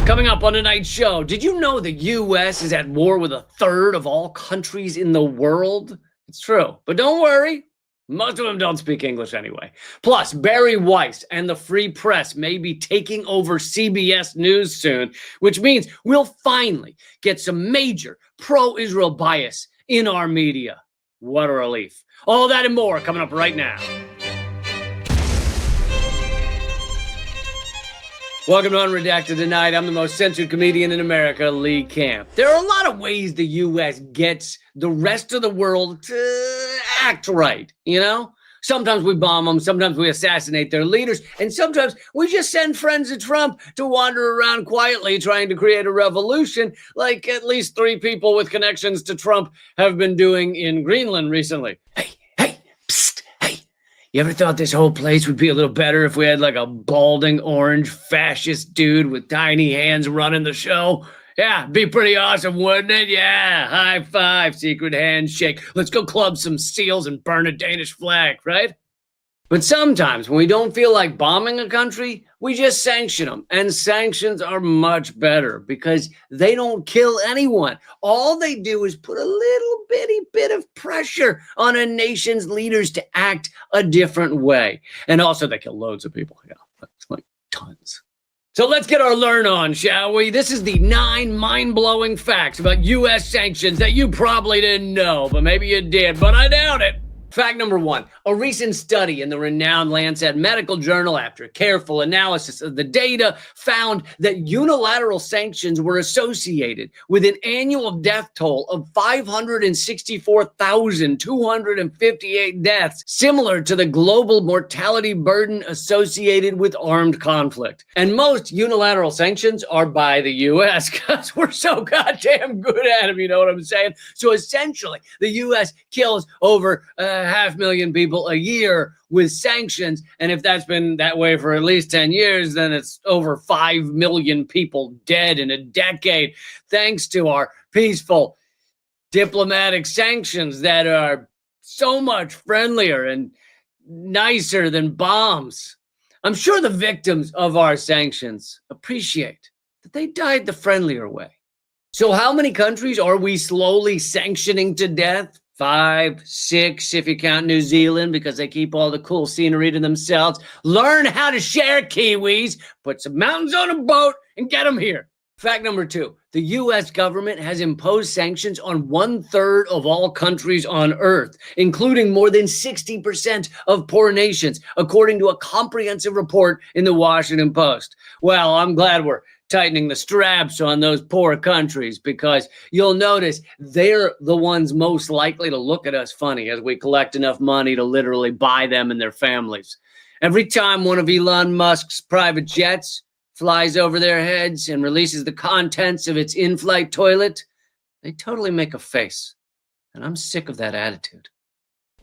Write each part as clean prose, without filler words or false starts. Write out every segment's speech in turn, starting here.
Coming up on tonight's show, did you know the U.S. is at war with a third of all countries in the world? It's true, but don't worry. Most of them don't speak English anyway. Plus, Bari Weiss and the Free Press may be taking over CBS News soon, which means we'll finally get some major pro-Israel bias in our media. What a relief. All that and more coming up right now. Welcome to Unredacted Tonight. I'm the most censored comedian in America, Lee Camp. There are a lot of ways the U.S. gets the rest of the world to act right, you know? Sometimes we bomb them, sometimes we assassinate their leaders, and sometimes we just send friends of Trump to wander around quietly trying to create a revolution, like at least 3 people with connections to Trump have been doing in Greenland recently. Hey, psst, hey. You ever thought this whole place would be a little better if we had like a balding orange fascist dude with tiny hands running the show? Yeah, be pretty awesome, wouldn't it? Yeah, high five, secret handshake. Let's go club some seals and burn a Danish flag, right? But sometimes when we don't feel like bombing a country, we just sanction them. And sanctions are much better because they don't kill anyone. All they do is put a little bitty bit of pressure on a nation's leaders to act a different way. And also they kill loads of people. Yeah, that's like tons. So let's get our learn on, shall we? This is the 9 mind-blowing facts about U.S. sanctions that you probably didn't know, but maybe you did, but I doubt it. Fact number 1, a recent study in the renowned Lancet medical journal, after careful analysis of the data, found that unilateral sanctions were associated with an annual death toll of 564,258 deaths, similar to the global mortality burden associated with armed conflict. And most unilateral sanctions are by the U.S. because we're so goddamn good at them, you know what I'm saying? So essentially, the U.S. kills over 500,000 people a year with sanctions, and if that's been that way for at least 10 years, then it's over 5 million people dead in a decade, thanks to our peaceful diplomatic sanctions that are so much friendlier and nicer than bombs. I'm sure the victims of our sanctions appreciate that they died the friendlier way. So how many countries are we slowly sanctioning to death? 5, 6, if you count New Zealand, because they keep all the cool scenery to themselves. Learn how to share, Kiwis. Put some mountains on a boat and get them here. Fact number 2, the U.S. government has imposed sanctions on 1/3 of all countries on Earth, including more than 60% of poor nations, according to a comprehensive report in the Washington Post. Well, I'm glad we're tightening the straps on those poor countries, because you'll notice they're the ones most likely to look at us funny as we collect enough money to literally buy them and their families. Every time one of Elon Musk's private jets flies over their heads and releases the contents of its in-flight toilet, they totally make a face. And I'm sick of that attitude.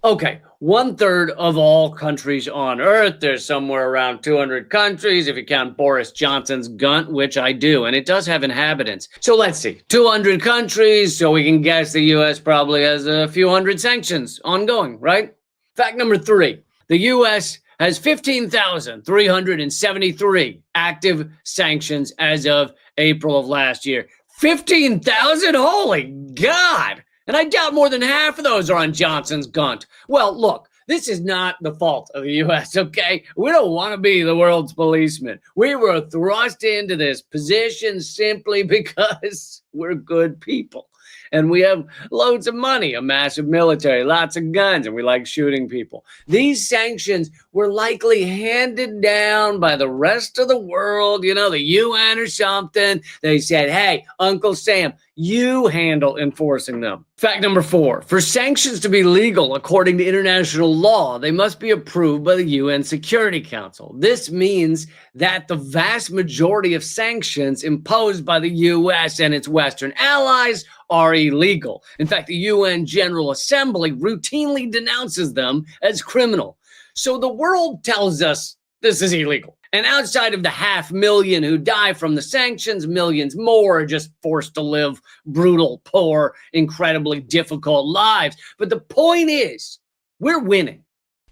Okay, 1/3 of all countries on Earth. There's somewhere around 200 countries, if you count Boris Johnson's Gunt, which I do, and it does have inhabitants. So let's see, 200 countries, so we can guess the U.S. probably has a few hundred sanctions ongoing, right? Fact number 3, the U.S. has 15,373 active sanctions as of April of last year. 15,000? Holy God! And I doubt more than half of those are on Johnson's Gunt. Well, look, this is not the fault of the U.S., okay? We don't want to be the world's policeman. We were thrust into this position simply because we're good people. And we have loads of money, a massive military, lots of guns, and we like shooting people. These sanctions were likely handed down by the rest of the world, you know, the UN or something. They said, hey, Uncle Sam, you handle enforcing them. Fact number 4, for sanctions to be legal according to international law, they must be approved by the UN Security Council. This means that the vast majority of sanctions imposed by the US and its Western allies are illegal. In fact, the UN General Assembly routinely denounces them as criminal. So the world tells us this is illegal. And outside of the 500,000 who die from the sanctions, millions more are just forced to live brutal, poor, incredibly difficult lives. But the point is, we're winning.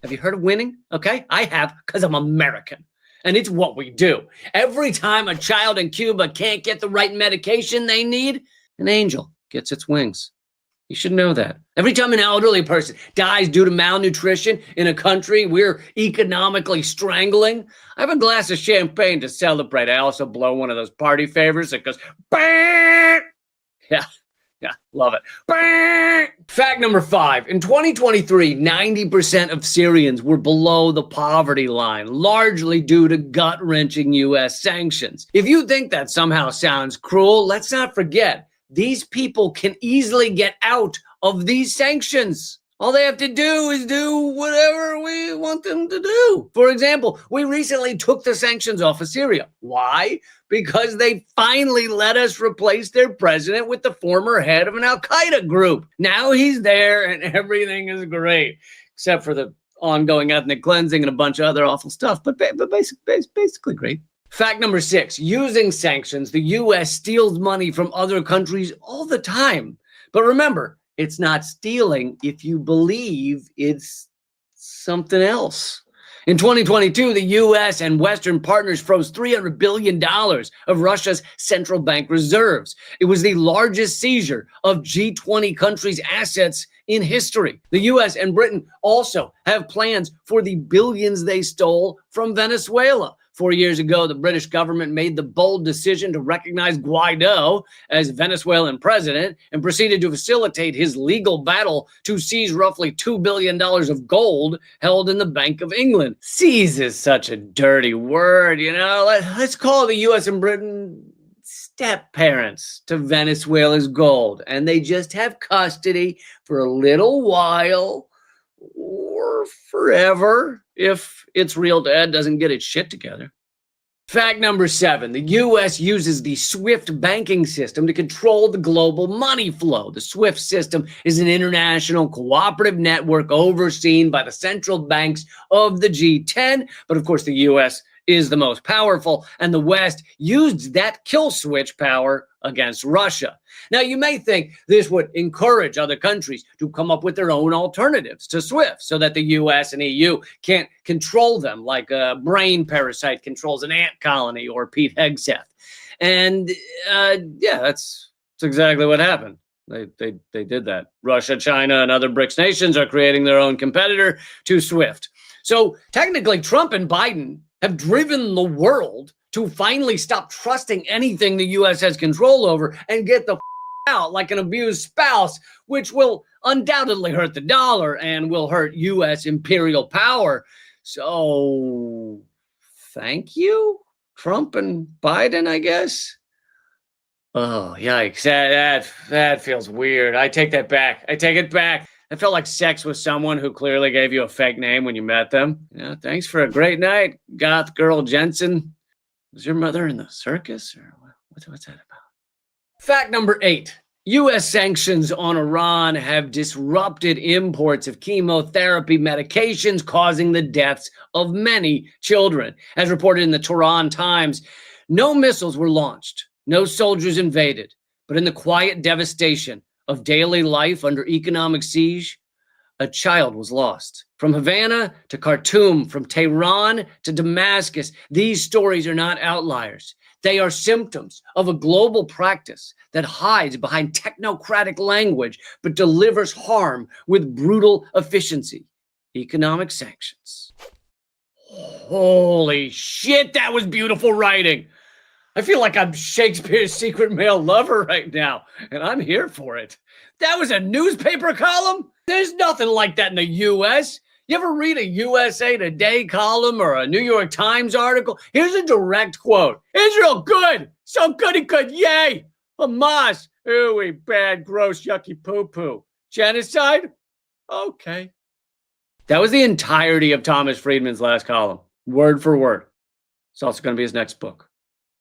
Have you heard of winning? Okay, I have, because I'm American. And it's what we do. Every time a child in Cuba can't get the right medication they need, an angel gets its wings. You should know that. Every time an elderly person dies due to malnutrition in a country we're economically strangling, I have a glass of champagne to celebrate. I also blow one of those party favors that goes, bang! Yeah, love it. Bang! Fact number 5. In 2023, 90% of Syrians were below the poverty line, largely due to gut-wrenching U.S. sanctions. If you think that somehow sounds cruel, let's not forget, these people can easily get out of these sanctions. All they have to do is do whatever we want them to do. For example, we recently took the sanctions off of Syria. Why? Because they finally let us replace their president with the former head of an Al-Qaeda group. Now he's there and everything is great, except for the ongoing ethnic cleansing and a bunch of other awful stuff, but basically great. Fact number 6, using sanctions, the U.S. steals money from other countries all the time. But remember, it's not stealing if you believe it's something else. In 2022, the U.S. and Western partners froze $300 billion of Russia's central bank reserves. It was the largest seizure of G20 countries' assets in history. The U.S. and Britain also have plans for the billions they stole from Venezuela. 4 years ago, the British government made the bold decision to recognize Guaido as Venezuelan president and proceeded to facilitate his legal battle to seize roughly $2 billion of gold held in the Bank of England. Seize is such a dirty word, you know? Let's call the U.S. and Britain step-parents to Venezuela's gold, and they just have custody for a little while or forever if its real dad doesn't get its shit together. Fact number 7, the U.S. uses the SWIFT banking system to control the global money flow. The SWIFT system is an international cooperative network overseen by the central banks of the G10, but of course the U.S. is the most powerful, and the West used that kill switch power against Russia. Now, you may think this would encourage other countries to come up with their own alternatives to SWIFT so that the US and EU can't control them like a brain parasite controls an ant colony or Pete Hegseth. And that's exactly what happened. They did that. Russia, China, and other BRICS nations are creating their own competitor to SWIFT. So technically, Trump and Biden have driven the world to finally stop trusting anything the U.S. has control over and get the out like an abused spouse, which will undoubtedly hurt the dollar and will hurt U.S. imperial power. So, thank you, Trump and Biden, I guess. Oh, yikes. That feels weird. I take that back. I take it back. It felt like sex with someone who clearly gave you a fake name when you met them. Yeah, thanks for a great night, goth girl Jensen. Was your mother in the circus, or what's that about? Fact number 8. U.S. sanctions on Iran have disrupted imports of chemotherapy medications, causing the deaths of many children. As reported in the Tehran Times, no missiles were launched, no soldiers invaded, but in the quiet devastation of daily life under economic siege, a child was lost. From Havana to Khartoum, from Tehran to Damascus, these stories are not outliers. They are symptoms of a global practice that hides behind technocratic language but delivers harm with brutal efficiency. Economic sanctions. Holy shit, that was beautiful writing. I feel like I'm Shakespeare's secret male lover right now, and I'm here for it. That was a newspaper column? There's nothing like that in the U.S. You ever read a USA Today column or a New York Times article? Here's a direct quote. Israel, good. So good he could. Yay. Hamas, ooey, bad, gross, yucky poo-poo. Genocide? Okay. That was the entirety of Thomas Friedman's last column, word for word. It's also going to be his next book.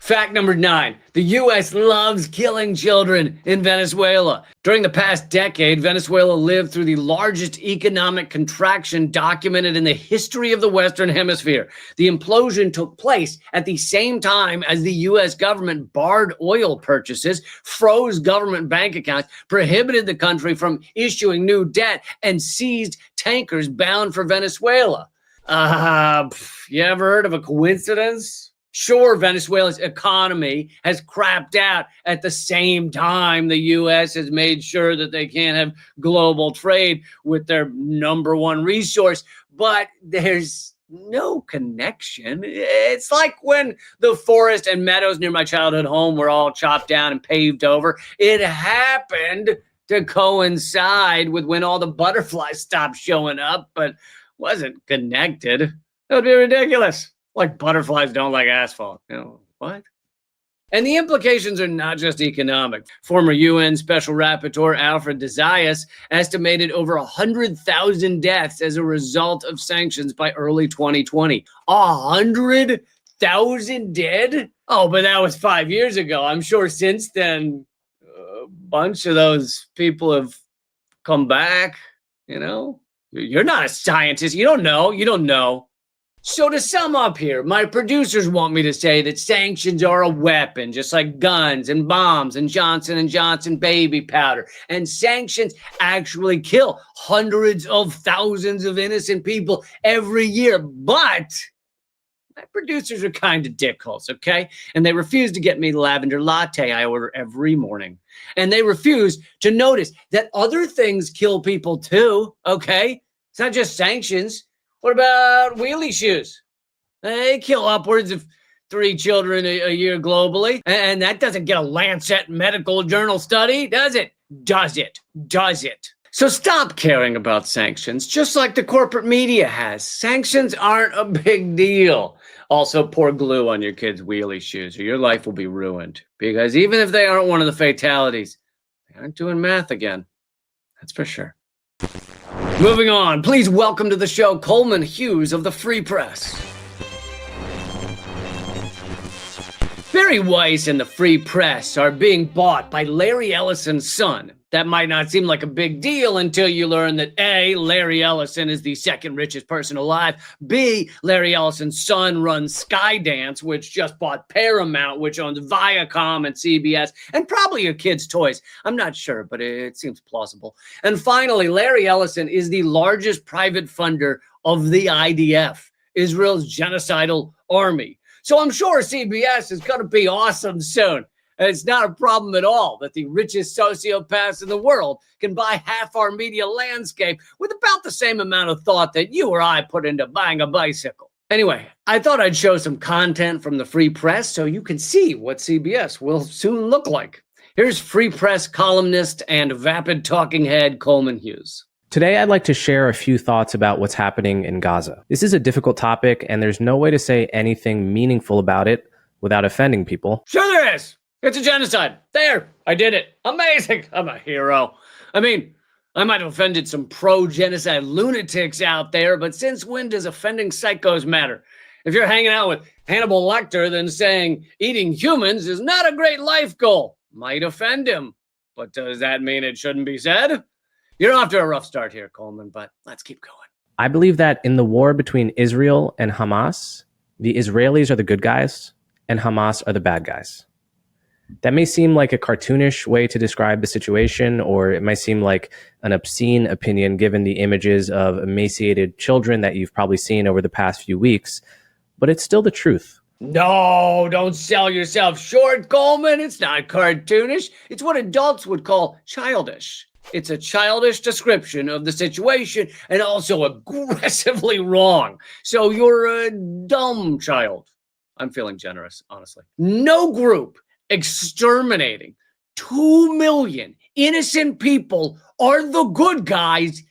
Fact number 9, the U.S. loves killing children in Venezuela. During the past decade, Venezuela lived through the largest economic contraction documented in the history of the Western Hemisphere. The implosion took place at the same time as the U.S. government barred oil purchases, froze government bank accounts, prohibited the country from issuing new debt, and seized tankers bound for Venezuela. You ever heard of a coincidence? Sure, Venezuela's economy has crapped out at the same time the U.S. has made sure that they can't have global trade with their number one resource, but there's no connection. It's like when the forest and meadows near my childhood home were all chopped down and paved over. It happened to coincide with when all the butterflies stopped showing up, but wasn't connected. That would be ridiculous. Like butterflies don't like asphalt. What? And the implications are not just economic. Former UN Special Rapporteur Alfred de Zayas estimated over 100,000 deaths as a result of sanctions by early 2020. 100,000 dead? Oh, but that was 5 years ago. I'm sure since then, a bunch of those people have come back, You're not a scientist. You don't know. So to sum up here, my producers want me to say that sanctions are a weapon, just like guns and bombs and Johnson & Johnson baby powder. And sanctions actually kill hundreds of thousands of innocent people every year. But my producers are kind of dickholes, okay? And they refuse to get me the lavender latte I order every morning. And they refuse to notice that other things kill people too, okay? It's not just sanctions. What about wheelie shoes? They kill upwards of 3 children a year globally. And that doesn't get a Lancet medical journal study, does it? Does it? So stop caring about sanctions, just like the corporate media has. Sanctions aren't a big deal. Also, pour glue on your kids' wheelie shoes or your life will be ruined. Because even if they aren't one of the fatalities, they aren't doing math again. That's for sure. Moving on, please welcome to the show Coleman Hughes of the Free Press. Bari Weiss and the Free Press are being bought by Larry Ellison's son. That might not seem like a big deal until you learn that A, Larry Ellison is the second richest person alive. B, Larry Ellison's son runs Skydance, which just bought Paramount, which owns Viacom and CBS, and probably your kids' toys. I'm not sure, but it seems plausible. And finally, Larry Ellison is the largest private funder of the IDF, Israel's genocidal army. So I'm sure CBS is going to be awesome soon. And it's not a problem at all that the richest sociopaths in the world can buy half our media landscape with about the same amount of thought that you or I put into buying a bicycle. Anyway, I thought I'd show some content from the Free Press so you can see what CBS will soon look like. Here's Free Press columnist and vapid talking head Coleman Hughes. Today, I'd like to share a few thoughts about what's happening in Gaza. This is a difficult topic, and there's no way to say anything meaningful about it without offending people. Sure there is. It's a genocide. There, I did it. Amazing. I'm a hero. I mean, I might have offended some pro-genocide lunatics out there, but since when does offending psychos matter? If you're hanging out with Hannibal Lecter, then saying eating humans is not a great life goal might offend him. But does that mean it shouldn't be said? You're off to a rough start here, Coleman, but let's keep going. I believe that in the war between Israel and Hamas, the Israelis are the good guys and Hamas are the bad guys. That may seem like a cartoonish way to describe the situation, or it might seem like an obscene opinion given the images of emaciated children that you've probably seen over the past few weeks, but it's still the truth. No, don't sell yourself short, Coleman. It's not cartoonish. It's what adults would call childish. It's a childish description of the situation and also aggressively wrong. So you're a dumb child. I'm feeling generous, honestly. No group exterminating 2 million innocent people are the good guys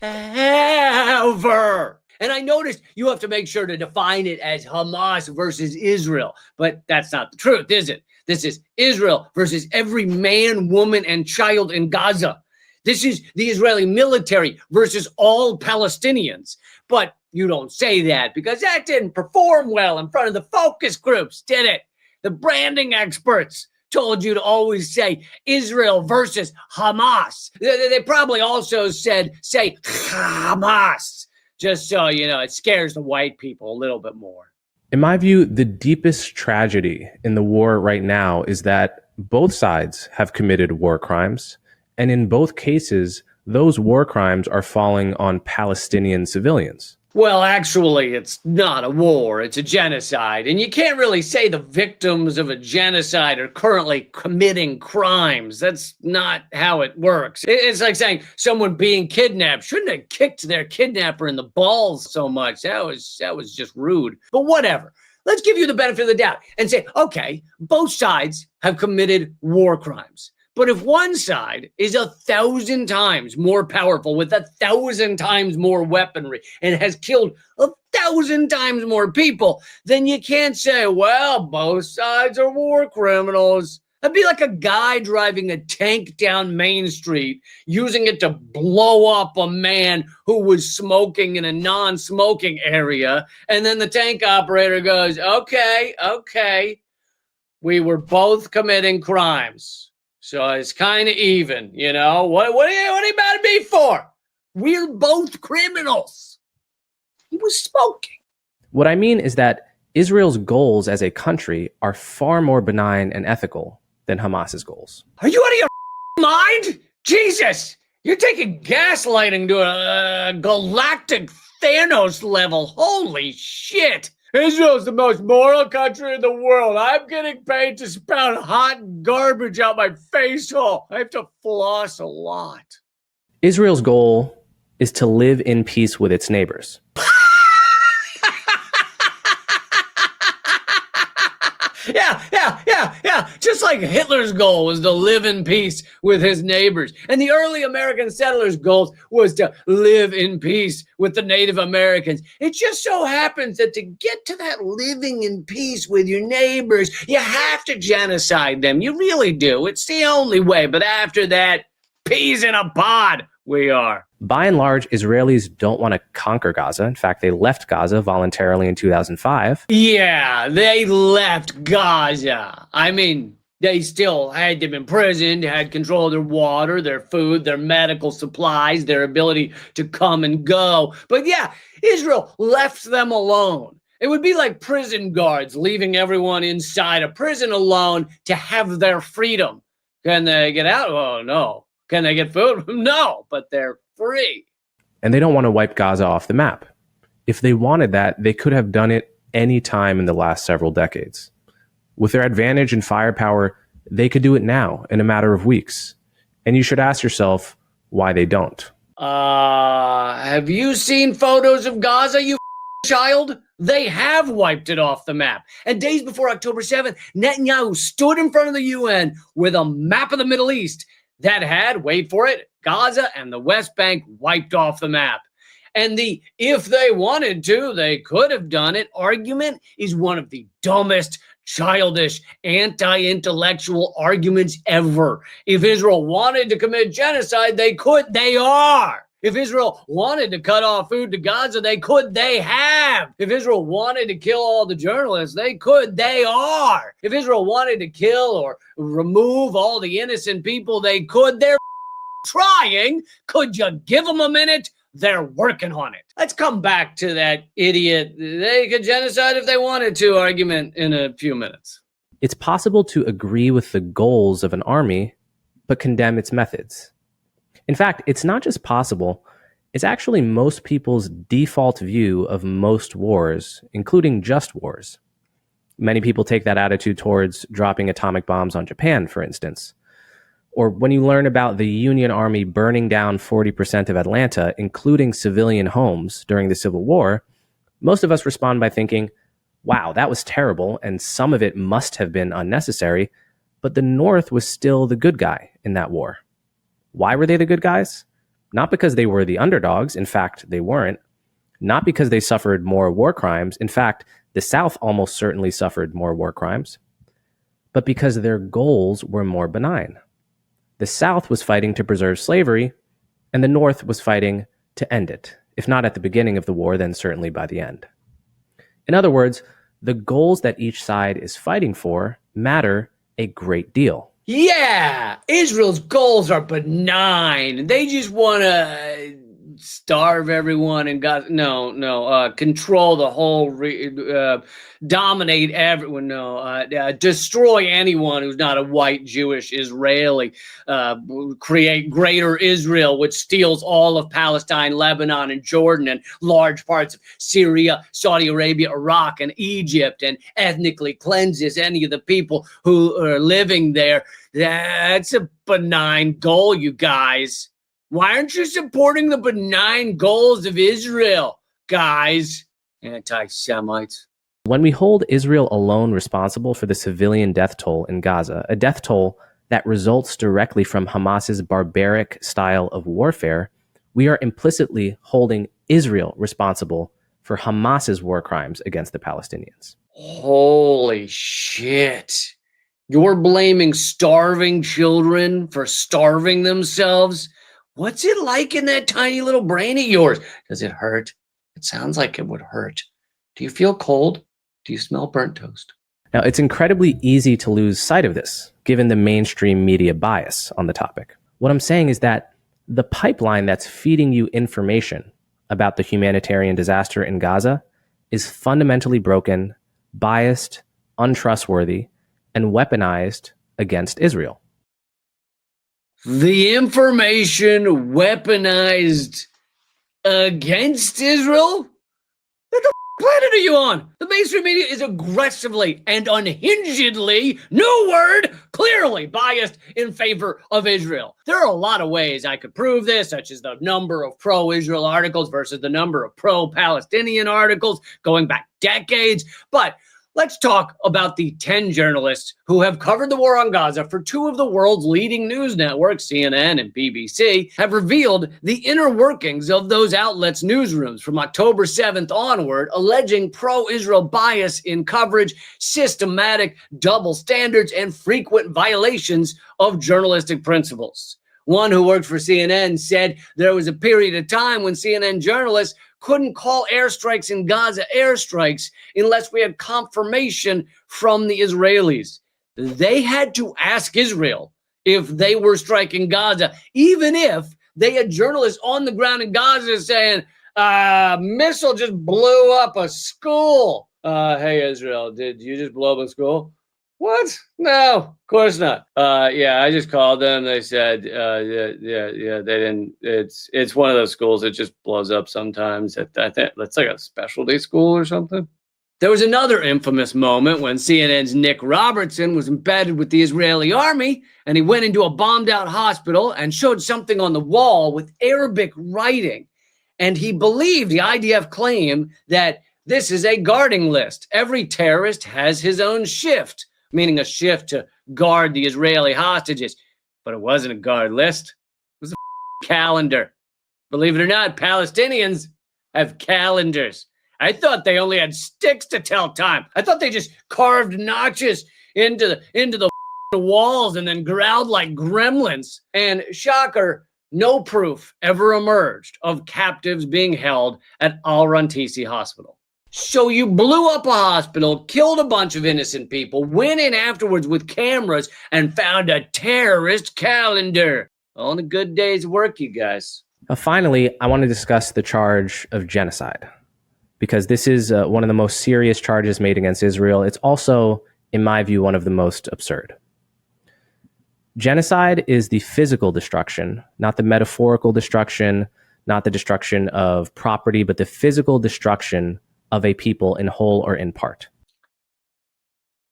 ever. And I noticed you have to make sure to define it as Hamas versus Israel, but that's not the truth, is it? This is Israel versus every man, woman, and child in Gaza. This is the Israeli military versus all Palestinians. But you don't say that because that didn't perform well in front of the focus groups, did it? The branding experts told you to always say Israel versus Hamas. They probably also say Hamas, just so, it scares the white people a little bit more. In my view, the deepest tragedy in the war right now is that both sides have committed war crimes. And in both cases, those war crimes are falling on Palestinian civilians. Well, actually, it's not a war, it's a genocide. And you can't really say the victims of a genocide are currently committing crimes. That's not how it works. It's like saying someone being kidnapped shouldn't have kicked their kidnapper in the balls so much. That was just rude. But whatever. Let's give you the benefit of the doubt and say, okay, both sides have committed war crimes. But if one side is 1,000 times more powerful with 1,000 times more weaponry and has killed 1,000 times more people, then you can't say, well, both sides are war criminals. That'd be like a guy driving a tank down Main Street, using it to blow up a man who was smoking in a non-smoking area. And then the tank operator goes, okay, we were both committing crimes. So it's kind of even, you know. What are you mad at me for? We're both criminals. He was smoking. What I mean is that Israel's goals as a country are far more benign and ethical than Hamas's goals. Are you out of your mind? Jesus, you're taking gaslighting to a galactic Thanos level. Holy shit. Israel's the most moral country in the world. I'm getting paid to spout hot garbage out my face hole. I have to floss a lot. Israel's goal is to live in peace with its neighbors. Yeah. Just like Hitler's goal was to live in peace with his neighbors. And the early American settlers' goals was to live in peace with the Native Americans. It just so happens that to get to that living in peace with your neighbors, you have to genocide them. You really do. It's the only way. But after that, peas in a pod, we are. By and large, Israelis don't want to conquer Gaza. In fact, they left Gaza voluntarily in 2005. Yeah, they left Gaza. I mean, they still had them imprisoned, had control of their water, their food, their medical supplies, their ability to come and go. But yeah, Israel left them alone. It would be like prison guards leaving everyone inside a prison alone to have their freedom. Can they get out? Oh, no. Can they get food? No, but they're free. And they don't want to wipe Gaza off the map. If they wanted that, they could have done it any time in the last several decades. With their advantage and firepower, they could do it now in a matter of weeks. And you should ask yourself why they don't. Have you seen photos of Gaza, you child? They have wiped it off the map. And days before October 7th, Netanyahu stood in front of the UN with a map of the Middle East that had, wait for it, Gaza and the West Bank wiped off the map. And the if they wanted to, they could have done it argument is one of the dumbest, childish, anti-intellectual arguments ever. If Israel wanted to commit genocide, they could. They are. If Israel wanted to cut off food to Gaza, they could. They have. If Israel wanted to kill all the journalists, they could. They are. If Israel wanted to kill or remove all the innocent people, they could. They're trying. Could you give them a minute? They're working on it. Let's come back to that idiot, they could genocide if they wanted to argument in a few minutes. It's possible to agree with the goals of an army, but condemn its methods. In fact, it's not just possible, it's actually most people's default view of most wars, including just wars. Many people take that attitude towards dropping atomic bombs on Japan, for instance. Or when you learn about the Union Army burning down 40% of Atlanta, including civilian homes during the Civil War, most of us respond by thinking, wow, that was terrible, and some of it must have been unnecessary, but the North was still the good guy in that war. Why were they the good guys? Not because they were the underdogs. In fact, they weren't. Not because they suffered more war crimes. In fact, the South almost certainly suffered more war crimes. But because their goals were more benign. The South was fighting to preserve slavery, and the North was fighting to end it. If not at the beginning of the war, then certainly by the end. In other words, the goals that each side is fighting for matter a great deal. Yeah, Israel's goals are benign. They just want to starve everyone and control the whole, dominate everyone. Destroy anyone who's not a white Jewish Israeli. Create greater Israel, which steals all of Palestine, Lebanon, and Jordan, and large parts of Syria, Saudi Arabia, Iraq, and Egypt, and ethnically cleanses any of the people who are living there. That's a benign goal, you guys. Why aren't you supporting the benign goals of Israel, guys? Anti-Semites. When we hold Israel alone responsible for the civilian death toll in Gaza, a death toll that results directly from Hamas's barbaric style of warfare, we are implicitly holding Israel responsible for Hamas's war crimes against the Palestinians. Holy shit. You're blaming starving children for starving themselves? What's it like in that tiny little brain of yours? Does it hurt? It sounds like it would hurt. Do you feel cold? Do you smell burnt toast? Now, it's incredibly easy to lose sight of this, given the mainstream media bias on the topic. What I'm saying is that the pipeline that's feeding you information about the humanitarian disaster in Gaza is fundamentally broken, biased, untrustworthy, and weaponized against Israel. The information weaponized against Israel? What the planet are you on? The mainstream media is aggressively and unhingedly, new word, clearly biased in favor of Israel. There are a lot of ways I could prove this, such as the number of pro-Israel articles versus the number of pro-Palestinian articles going back decades. But let's talk about the 10 journalists who have covered the war on Gaza for two of the world's leading news networks, CNN and BBC, have revealed the inner workings of those outlets' newsrooms from October 7th onward, alleging pro-Israel bias in coverage, systematic double standards, and frequent violations of journalistic principles. One who worked for CNN said there was a period of time when CNN journalists couldn't call airstrikes in Gaza airstrikes unless we had confirmation from the Israelis. They had to ask Israel if they were striking Gaza, even if they had journalists on the ground in Gaza saying, missile just blew up a school. Hey, Israel, did you just blow up a school? What? No, of course not. Yeah, I just called them. They said, yeah, they didn't. It's one of those schools that just blows up sometimes. I think that's like a specialty school or something. There was another infamous moment when CNN's Nick Robertson was embedded with the Israeli army, and he went into a bombed-out hospital and showed something on the wall with Arabic writing. And he believed the IDF claim that this is a guarding list. Every terrorist has his own shift, meaning a shift to guard the Israeli hostages. But it wasn't a guard list. It was a calendar. Believe it or not, Palestinians have calendars. I thought they only had sticks to tell time. I thought they just carved notches into the walls and then growled like gremlins. And shocker, no proof ever emerged of captives being held at Al-Rantisi Hospital. So you blew up a hospital, killed a bunch of innocent people, went in afterwards with cameras, and found a terrorist calendar. All in a good day's work, you guys. Finally, I want to discuss the charge of genocide, because this is one of the most serious charges made against Israel. It's also, in my view, one of the most absurd. Genocide is the physical destruction, not the metaphorical destruction, not the destruction of property, but the physical destruction of a people in whole or in part.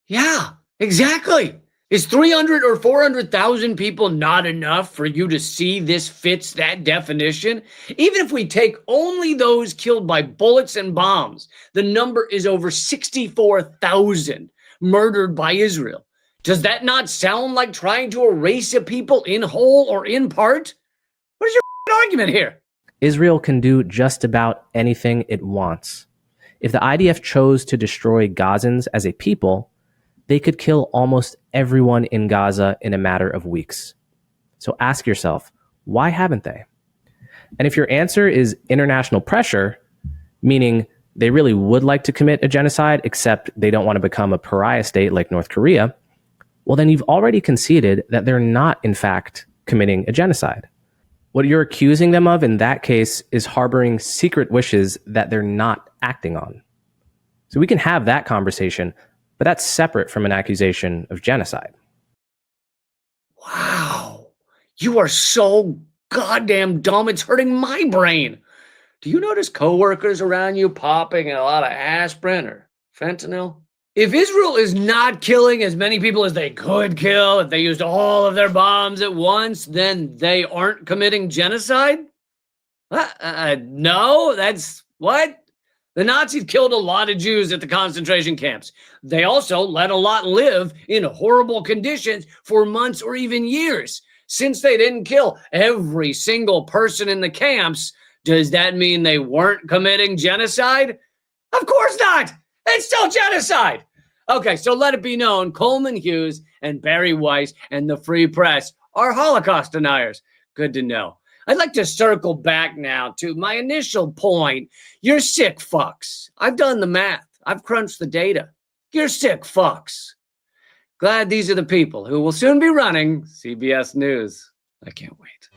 Yeah, exactly. Is 300 or 400,000 people not enough for you to see this fits that definition? Even if we take only those killed by bullets and bombs, the number is over 64,000 murdered by Israel. Does that not sound like trying to erase a people in whole or in part? What is your argument here? Israel can do just about anything it wants. If the IDF chose to destroy Gazans as a people, they could kill almost everyone in Gaza in a matter of weeks. So ask yourself, why haven't they? And if your answer is international pressure, meaning they really would like to commit a genocide, except they don't want to become a pariah state like North Korea, well, then you've already conceded that they're not, in fact, committing a genocide. What you're accusing them of in that case is harboring secret wishes that they're not acting on. So we can have that conversation, but that's separate from an accusation of genocide. Wow. You are so goddamn dumb, it's hurting my brain. Do you notice coworkers around you popping a lot of aspirin or fentanyl? If Israel is not killing as many people as they could kill, if they used all of their bombs at once, then they aren't committing genocide? No, that's what? The Nazis killed a lot of Jews at the concentration camps. They also let a lot live in horrible conditions for months or even years. Since they didn't kill every single person in the camps, does that mean they weren't committing genocide? Of course not. It's still genocide. Okay, so let it be known, Coleman Hughes and Bari Weiss and the Free Press are Holocaust deniers. Good to know. I'd like to circle back now to my initial point. You're sick fucks. I've done the math. I've crunched the data. You're sick fucks. Glad these are the people who will soon be running CBS News. I can't wait.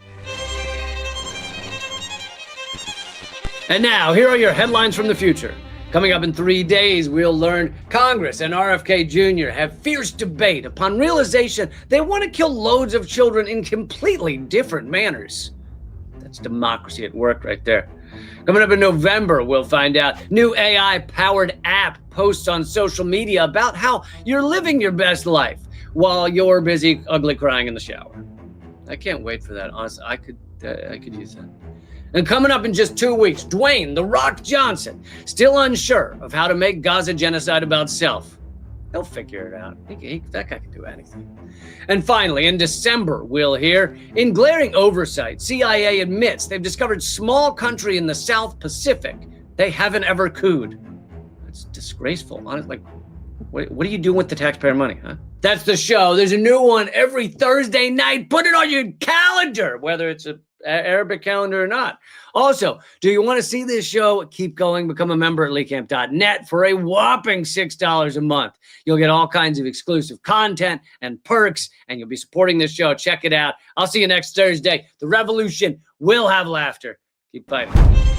And now, here are your headlines from the future. Coming up in 3 days, we'll learn Congress and RFK Jr. have fierce debate upon realization they want to kill loads of children in completely different manners. That's democracy at work right there. Coming up in November, we'll find out new AI-powered app posts on social media about how you're living your best life while you're busy ugly crying in the shower. I can't wait for that. Honestly, I could use that. And coming up in just 2 weeks, Dwayne "The Rock" Johnson, still unsure of how to make Gaza genocide about self. He'll figure it out. That guy can do anything. And finally, in December, we'll hear, in glaring oversight, CIA admits they've discovered small country in the South Pacific they haven't ever couped. That's disgraceful. Honestly, what are you doing with the taxpayer money, huh? That's the show. There's a new one every Thursday night. Put it on your calendar, whether it's a Arabic calendar or not. Also, do you want to see this show? Keep going. Become a member at leecamp.net for a whopping $6 a month. You'll get all kinds of exclusive content and perks, and you'll be supporting this show. Check it out. I'll see you next Thursday. The revolution will have laughter. Keep fighting.